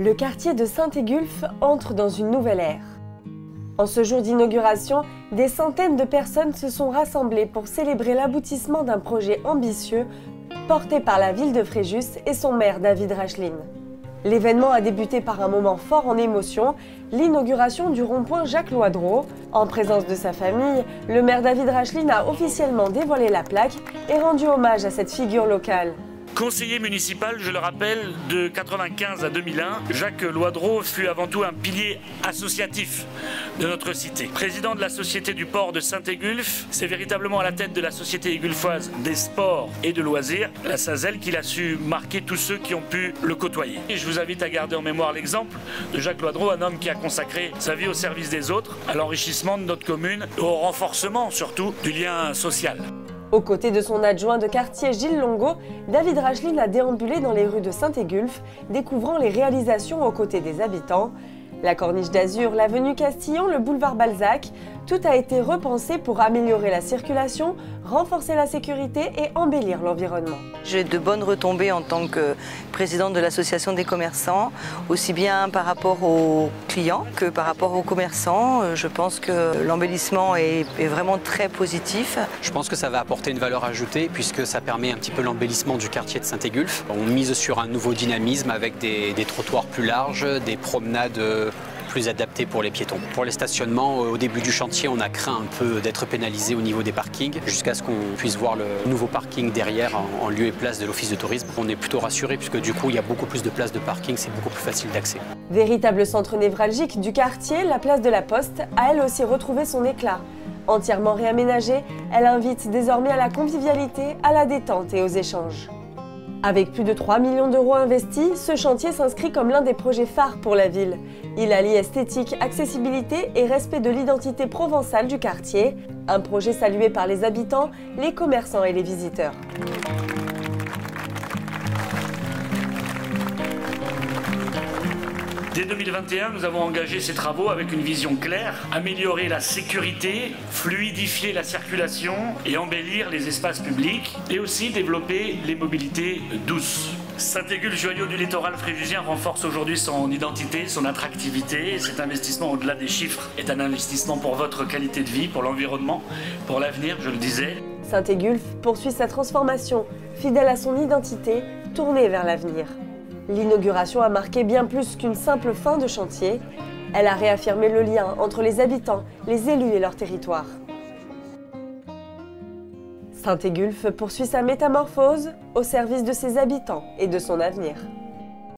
Le quartier de Saint-Égulphe entre dans une nouvelle ère. En ce jour d'inauguration, des centaines de personnes se sont rassemblées pour célébrer l'aboutissement d'un projet ambitieux porté par la ville de Fréjus et son maire David Rachline. L'événement a débuté par un moment fort en émotion, l'inauguration du rond-point Jacques Loidreau. En présence de sa famille, le maire David Rachline a officiellement dévoilé la plaque et rendu hommage à cette figure locale. Conseiller municipal, je le rappelle, de 1995 à 2001, Jacques Loidreau fut avant tout un pilier associatif de notre cité. Président de la Société du port de Saint-Égulphe, c'est véritablement à la tête de la Société égulphoise des sports et de loisirs, la SAZEL, qu'il a su marquer tous ceux qui ont pu le côtoyer. Et je vous invite à garder en mémoire l'exemple de Jacques Loidreau, un homme qui a consacré sa vie au service des autres, à l'enrichissement de notre commune, au renforcement surtout du lien social. Aux côtés de son adjoint de quartier Gilles Longo, David Rachline a déambulé dans les rues de Saint-Égulphe, découvrant les réalisations aux côtés des habitants. La corniche d'Azur, l'avenue Castillon, le boulevard Balzac, tout a été repensé pour améliorer la circulation, renforcer la sécurité et embellir l'environnement. J'ai de bonnes retombées en tant que présidente de l'association des commerçants, aussi bien par rapport aux clients que par rapport aux commerçants. Je pense que l'embellissement est vraiment très positif. Je pense que ça va apporter une valeur ajoutée puisque ça permet un petit peu l'embellissement du quartier de Saint-Égulphe. On mise sur un nouveau dynamisme avec des trottoirs plus larges, des promenades plus adaptées pour les piétons. Pour les stationnements, au début du chantier, on a craint un peu d'être pénalisé au niveau des parkings jusqu'à ce qu'on puisse voir le nouveau parking derrière en lieu et place de l'office de tourisme. On est plutôt rassuré puisque du coup, il y a beaucoup plus de places de parking, c'est beaucoup plus facile d'accès. Véritable centre névralgique du quartier, la place de la Poste a elle aussi retrouvé son éclat. Entièrement réaménagée, elle invite désormais à la convivialité, à la détente et aux échanges. Avec plus de 3 millions d'euros investis, ce chantier s'inscrit comme l'un des projets phares pour la ville. Il allie esthétique, accessibilité et respect de l'identité provençale du quartier. Un projet salué par les habitants, les commerçants et les visiteurs. Dès 2021, nous avons engagé ces travaux avec une vision claire, améliorer la sécurité, fluidifier la circulation et embellir les espaces publics et aussi développer les mobilités douces. Saint-Égulphe, joyau du littoral fréjusien, renforce aujourd'hui son identité, son attractivité. Cet investissement, au-delà des chiffres, est un investissement pour votre qualité de vie, pour l'environnement, pour l'avenir, je le disais. Saint-Égulphe poursuit sa transformation, fidèle à son identité, tournée vers l'avenir. L'inauguration a marqué bien plus qu'une simple fin de chantier. Elle a réaffirmé le lien entre les habitants, les élus et leur territoire. Saint-Égulphe poursuit sa métamorphose au service de ses habitants et de son avenir.